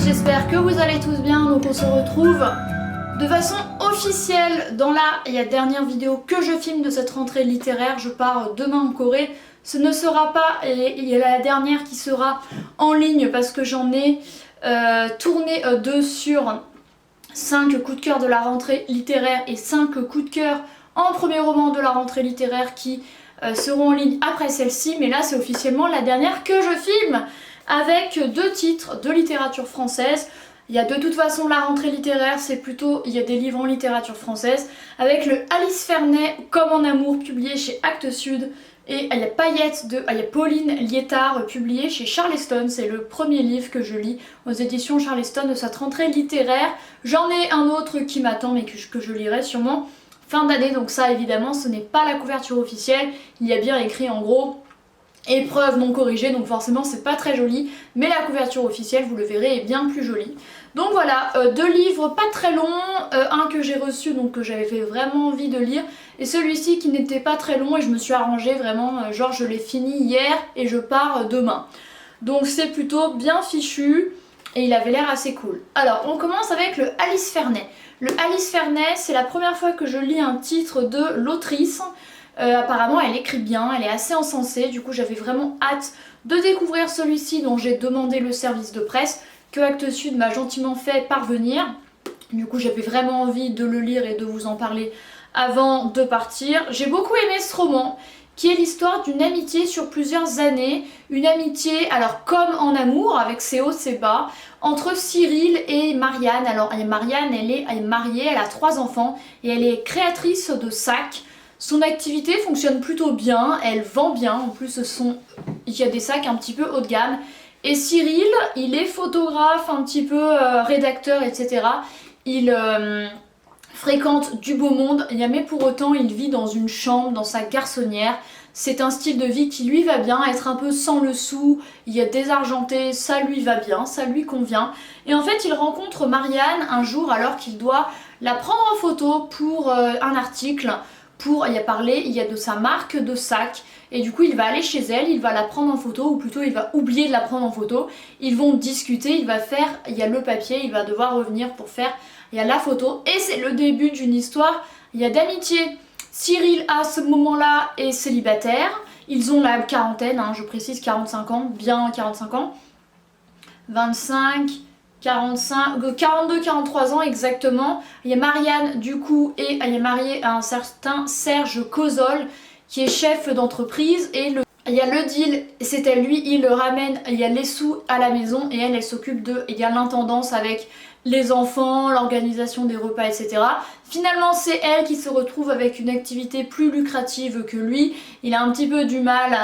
j'espère que vous allez tous bien. Donc on se retrouve de façon officielle dans la dernière vidéo que je filme de cette rentrée littéraire. Je pars demain en Corée. Ce ne sera pas la dernière qui sera en ligne parce que j'en ai tourné 2 sur 5 coups de cœur de la rentrée littéraire et 5 coups de cœur en premier roman de la rentrée littéraire qui seront en ligne après celle-ci. Mais là c'est officiellement la dernière que je filme avec 2 titres de littérature française. Il y a de toute façon la rentrée littéraire, c'est plutôt, il y a des livres en littérature française avec le Alice Fernet Comme en amour publié chez Actes Sud. Et il y a Paillettes il y a Pauline Liétard publié chez Charleston. C'est le premier livre que je lis aux éditions Charleston de cette rentrée littéraire. J'en ai un autre qui m'attend mais que je lirai sûrement fin d'année. Donc ça évidemment ce n'est pas la couverture officielle. Il y a bien écrit en gros épreuve non corrigée, donc forcément c'est pas très joli, mais la couverture officielle, vous le verrez, est bien plus jolie. Donc voilà, 2 livres pas très longs, un que j'ai reçu, donc que j'avais fait vraiment envie de lire, et celui-ci qui n'était pas très long, et je me suis arrangée vraiment, genre je l'ai fini hier, et je pars demain. Donc c'est plutôt bien fichu, et il avait l'air assez cool. Alors, on commence avec le Alice Fernet. Le Alice Fernet, c'est la première fois que je lis un titre de l'autrice. Apparemment elle écrit bien, elle est assez encensée, du coup j'avais vraiment hâte de découvrir celui-ci dont j'ai demandé le service de presse que Actes Sud m'a gentiment fait parvenir. Du coup j'avais vraiment envie de le lire et de vous en parler avant de partir. J'ai beaucoup aimé ce roman qui est l'histoire d'une amitié sur plusieurs années, une amitié alors comme en amour avec ses hauts ses bas entre Cyril et Marianne. Alors Marianne elle est mariée, elle a 3 enfants et elle est créatrice de sacs. Son activité fonctionne plutôt bien, elle vend bien, en plus il y a des sacs un petit peu haut de gamme. Et Cyril, il est photographe, un petit peu rédacteur, etc. Il fréquente du beau monde, mais pour autant il vit dans une chambre, dans sa garçonnière. C'est un style de vie qui lui va bien, être un peu sans le sou, il y a désargenté, ça lui va bien, ça lui convient. Et en fait il rencontre Marianne un jour alors qu'il doit la prendre en photo pour un article. Pour y parler, il y a de sa marque de sac et du coup il va aller chez elle, il va la prendre en photo ou plutôt il va oublier de la prendre en photo. Ils vont discuter, il y a le papier, il va devoir revenir pour faire, il y a la photo et c'est le début d'une histoire, il y a d'amitié. Cyril à ce moment-là est célibataire, ils ont la quarantaine, je précise 45 ans, bien 45 ans, 25... 42-43 ans exactement. Il y a Marianne du coup et elle est mariée à un certain Serge Cozol qui est chef d'entreprise et il y a le deal, c'est à lui, il le ramène, il y a les sous à la maison et elle s'occupe il y a l'intendance avec les enfants, l'organisation des repas, etc. Finalement c'est elle qui se retrouve avec une activité plus lucrative que lui, il a un petit peu du mal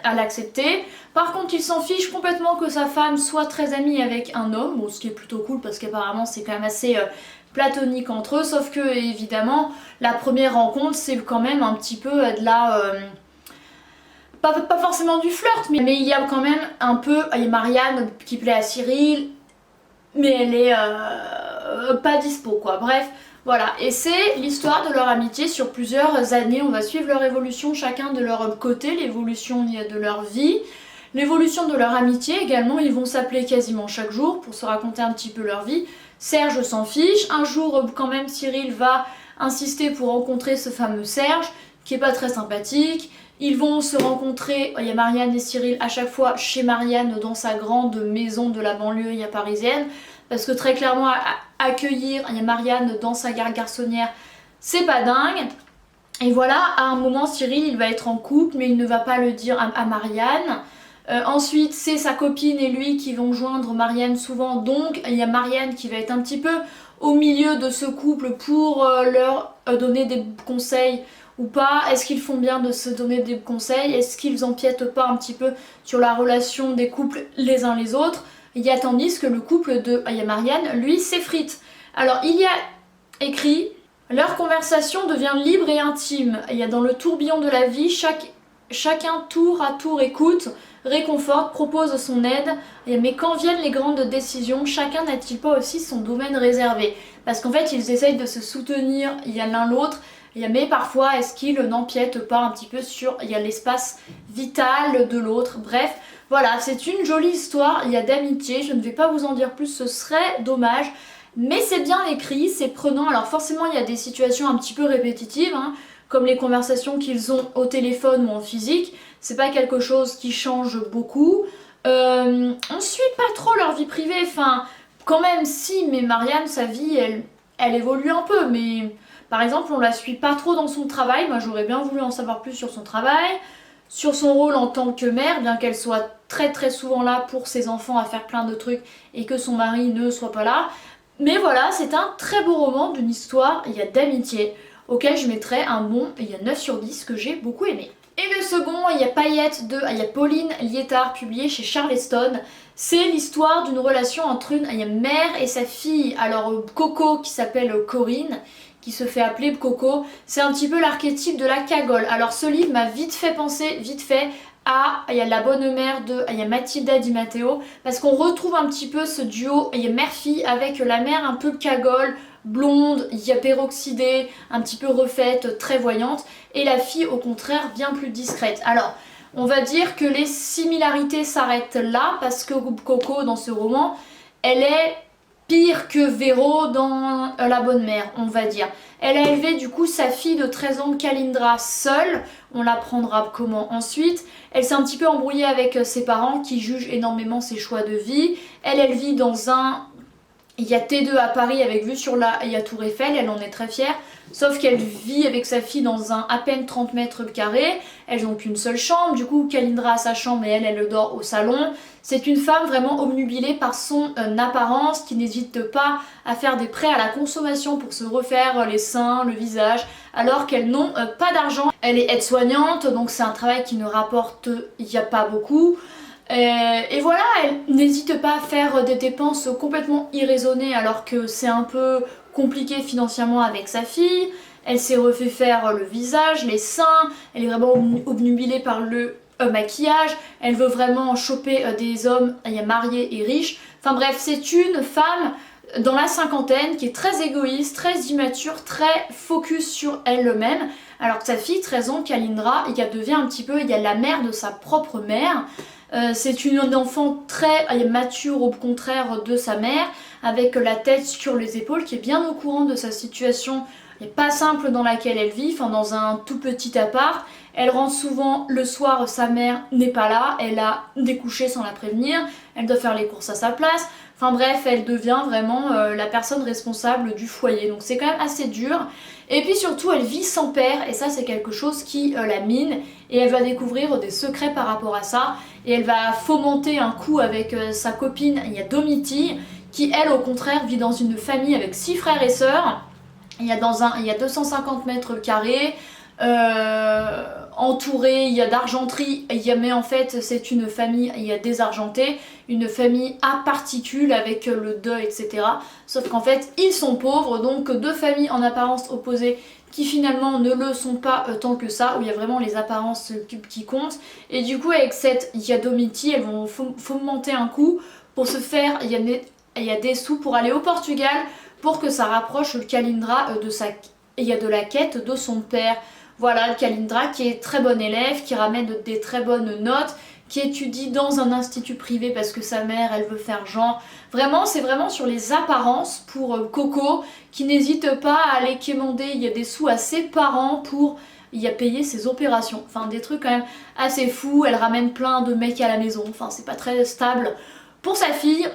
à l'accepter. Par contre il s'en fiche complètement que sa femme soit très amie avec un homme, bon, ce qui est plutôt cool parce qu'apparemment c'est quand même assez platonique entre eux, sauf que évidemment la première rencontre c'est quand même un petit peu de la... pas forcément du flirt, mais il y a quand même un peu, il y a Marianne qui plaît à Cyril, mais elle est pas dispo quoi, bref, voilà. Et c'est l'histoire de leur amitié sur plusieurs années, on va suivre leur évolution chacun de leur côté, l'évolution de leur vie, l'évolution de leur amitié également, ils vont s'appeler quasiment chaque jour pour se raconter un petit peu leur vie. Serge s'en fiche, un jour quand même Cyril va insister pour rencontrer ce fameux Serge qui est pas très sympathique. Ils vont se rencontrer, il y a Marianne et Cyril à chaque fois chez Marianne dans sa grande maison de la banlieue parisienne parce que très clairement accueillir il y a Marianne dans sa garçonnière c'est pas dingue. Et voilà, à un moment Cyril il va être en couple mais il ne va pas le dire à Marianne. Ensuite c'est sa copine et lui qui vont joindre Marianne souvent, donc il y a Marianne qui va être un petit peu au milieu de ce couple pour leur donner des conseils ou pas, est-ce qu'ils font bien de se donner des conseils, est-ce qu'ils empiètent pas un petit peu sur la relation des couples les uns les autres. Il y a tandis que le couple de Marianne, lui, s'effrite. Alors il y a écrit, leur conversation devient libre et intime, il y a dans le tourbillon de la vie, chacun tour à tour écoute, réconforte, propose son aide, mais quand viennent les grandes décisions, chacun n'a-t-il pas aussi son domaine réservé? Parce qu'en fait ils essayent de se soutenir, il y a l'un l'autre, mais parfois est-ce qu'il n'empiète pas un petit peu sur l'espace vital de l'autre. Bref, voilà, c'est une jolie histoire, il y a d'amitié, je ne vais pas vous en dire plus, ce serait dommage. Mais c'est bien écrit, c'est prenant. Alors forcément il y a des situations un petit peu répétitives, hein, comme les conversations qu'ils ont au téléphone ou en physique. C'est pas quelque chose qui change beaucoup. On suit pas trop leur vie privée, enfin quand même si, mais Marianne, sa vie, elle évolue un peu. Mais par exemple, on la suit pas trop dans son travail. Moi j'aurais bien voulu en savoir plus sur son travail, sur son rôle en tant que mère, bien qu'elle soit très souvent là pour ses enfants à faire plein de trucs et que son mari ne soit pas là. Mais voilà, c'est un très beau roman d'une histoire, il y a d'amitié, auquel je mettrais un bon, il y a 9 sur 10 que j'ai beaucoup aimé. Et le second, il y a Paillettes il y a Pauline Liétard, publié chez Charleston. C'est l'histoire d'une relation entre une mère et sa fille. Alors Coco qui s'appelle Corinne, qui se fait appeler Coco, c'est un petit peu l'archétype de la cagole. Alors ce livre m'a vite fait penser, il y a la bonne mère il y a Mathilda Di Matteo, parce qu'on retrouve un petit peu ce duo, il y a mère-fille avec la mère un peu cagole, blonde, il y a peroxydée, un petit peu refaite, très voyante, et la fille au contraire bien plus discrète. Alors on va dire que les similarités s'arrêtent là, parce que Coco dans ce roman, elle est pire que Véro dans La Bonne Mère, on va dire. Elle a élevé du coup sa fille de 13 ans, Kalindra, seule. On l'apprendra comment ensuite. Elle s'est un petit peu embrouillée avec ses parents qui jugent énormément ses choix de vie. Elle vit dans un... Il y a T2 à Paris avec vue sur il y a Tour Eiffel, elle en est très fière. Sauf qu'elle vit avec sa fille dans un à peine 30 mètres carrés. Elles n'ont qu'une seule chambre. Du coup, Kalindra a sa chambre et elle dort au salon. C'est une femme vraiment obnubilée par son apparence, qui n'hésite pas à faire des prêts à la consommation pour se refaire les seins, le visage, alors qu'elles n'ont pas d'argent. Elle est aide-soignante, donc c'est un travail qui ne rapporte, il n'y a pas beaucoup. Et voilà, elle n'hésite pas à faire des dépenses complètement irraisonnées alors que c'est un peu compliqué financièrement avec sa fille. Elle s'est refait faire le visage, les seins, elle est vraiment obnubilée par le maquillage, elle veut vraiment choper des hommes mariés et riches. Enfin bref, c'est une femme dans la cinquantaine qui est très égoïste, très immature, très focus sur elle-même, alors que sa fille, 13 ans, Kalindra, devient un petit peu la mère de sa propre mère. C'est une enfant très mature au contraire de sa mère, avec la tête sur les épaules, qui est bien au courant de sa situation pas simple dans laquelle elle vit, dans un tout petit appart. Elle rentre souvent le soir, sa mère n'est pas là, elle a découché sans la prévenir, elle doit faire les courses à sa place. Enfin bref, elle devient vraiment la personne responsable du foyer, donc c'est quand même assez dur. Et puis surtout, elle vit sans père, et ça c'est quelque chose qui la mine, et elle va découvrir des secrets par rapport à ça, et elle va fomenter un coup avec sa copine, Domiti, qui elle au contraire vit dans une famille avec 6 frères et sœurs. Il y a 250 mètres carrés, entouré, il y a d'argenterie, mais en fait c'est une famille, désargentée, une famille à particules avec le deuil, etc. Sauf qu'en fait ils sont pauvres, donc deux familles en apparence opposées qui finalement ne le sont pas tant que ça, où il y a vraiment les apparences qui comptent. Et du coup avec cette Domiti, elles vont fomenter un coup pour se faire, il y a des sous pour aller au Portugal, pour que ça rapproche le Kalindra de la quête de son père. Voilà, le Kalindra qui est très bon élève, qui ramène des très bonnes notes, qui étudie dans un institut privé parce que sa mère, elle veut faire genre. Vraiment, c'est vraiment sur les apparences pour Coco, qui n'hésite pas à aller quémander des sous à ses parents pour payer ses opérations. Enfin, des trucs quand même assez fous. Elle ramène plein de mecs à la maison. Enfin, c'est pas très stable pour sa fille.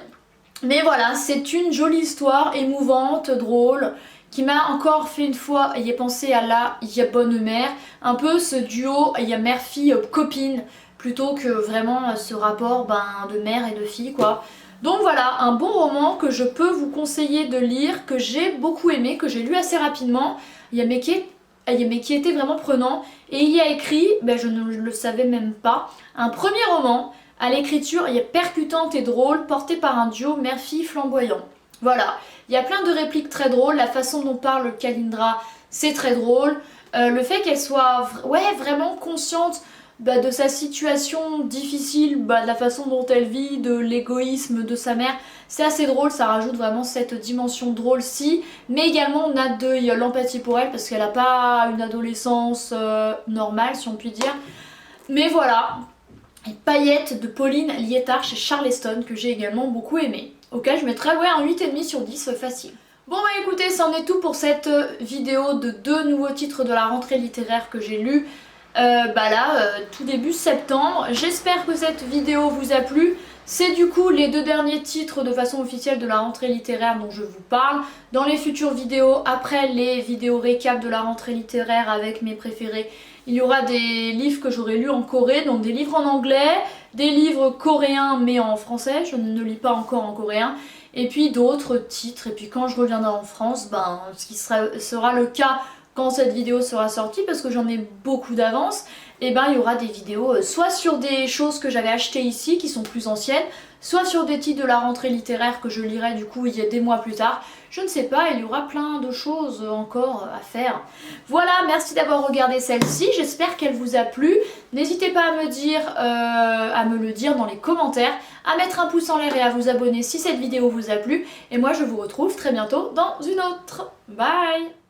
Mais voilà, c'est une jolie histoire, émouvante, drôle, qui m'a encore fait une fois penser à la bonne mère, un peu ce duo mère-fille copine, plutôt que vraiment ce rapport de mère et de fille quoi. Donc voilà, un bon roman que je peux vous conseiller de lire, que j'ai beaucoup aimé, que j'ai lu assez rapidement, mais qui était vraiment prenant, et il y a écrit, je ne le savais même pas, un premier roman à l'écriture percutante et drôle, portée par un duo mère-fille flamboyant. Voilà, il y a plein de répliques très drôles, la façon dont parle Kalindra, c'est très drôle. Le fait qu'elle soit vraiment consciente de sa situation difficile, de la façon dont elle vit, de l'égoïsme de sa mère. C'est assez drôle, ça rajoute vraiment cette dimension drôle-ci, mais également on a de l'empathie pour elle parce qu'elle n'a pas une adolescence normale si on peut dire. Mais voilà, et Paillettes de Pauline Liétard chez Charleston que j'ai également beaucoup aimé. Auquel je mettrais un 8,5 sur 10 facile. Bon écoutez, c'en est tout pour cette vidéo de 2 nouveaux titres de la rentrée littéraire que j'ai lus tout début septembre. J'espère que cette vidéo vous a plu. C'est du coup les 2 derniers titres de façon officielle de la rentrée littéraire dont je vous parle. Dans les futures vidéos, après les vidéos récap de la rentrée littéraire avec mes préférés, il y aura des livres que j'aurai lus en Corée, donc des livres en anglais, des livres coréens mais en français, je ne lis pas encore en coréen, et puis d'autres titres. Et puis quand je reviendrai en France, ce qui sera le cas quand cette vidéo sera sortie, parce que j'en ai beaucoup d'avance, et il y aura des vidéos soit sur des choses que j'avais achetées ici qui sont plus anciennes, soit sur des titres de la rentrée littéraire que je lirai du coup il y a des mois plus tard. Je ne sais pas, il y aura plein de choses encore à faire. Voilà, merci d'avoir regardé celle-ci, j'espère qu'elle vous a plu. N'hésitez pas à me le dire dans les commentaires, à mettre un pouce en l'air et à vous abonner si cette vidéo vous a plu. Et moi je vous retrouve très bientôt dans une autre. Bye!